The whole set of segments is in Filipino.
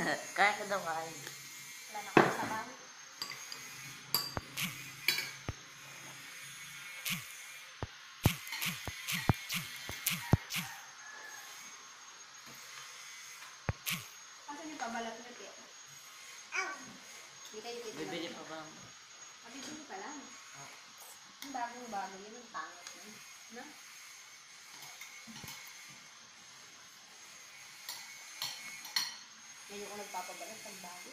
Kaya ka daw kain. Wala na kayo sa bahay. Asan yung pabalat nyo, Tio? Hindi kayo dito Bibili lang. pa ba? Mabibili pa lang. Oh. Ang bagong-bago yun, ang pangit yun. No? Ngayon ko nagpapabalat pag bago.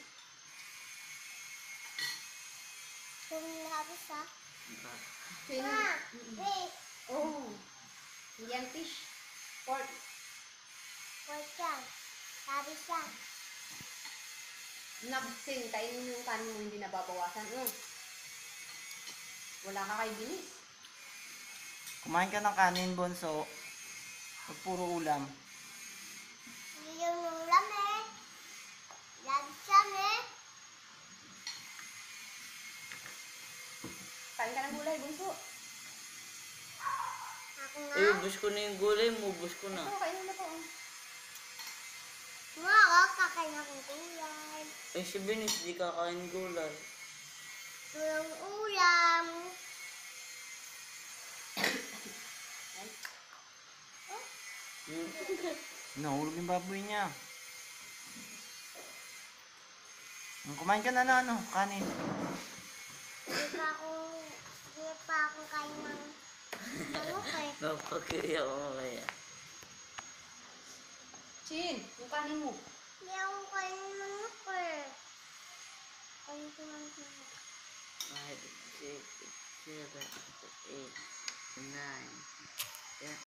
Tumilabis ha? Diba? Sino? Wait. Oh. Hindi yan fish. Pork. Wait yan. Sabi siya. Nabsin, kainin yung kanin mo hindi nababawasan. Wala ka kay bilis. Kumain ka ng kanin, Bonso. Huwag puro ulam. Hindi yung ulam eh. Labis yan eh. Kain ka ng gulay, bunso. Ako nga. Eh, ubus ko na yung gulay mo. Ubus ko na. Ito, kainin mo to. Mga ako kakain akong gulay. Eh, si Binis, di kakain gulay. Walang ulam. Hmm? Nahulog yung baboy niya. Kumain ka na na, kanin. Hindi pa ako kain ng manok eh. Napakiriya ko kaya. Chin, yung kanin mo. Hindi ako kain ng manok eh. Kain ko ng manok. 5, 6, 7, 8, 9,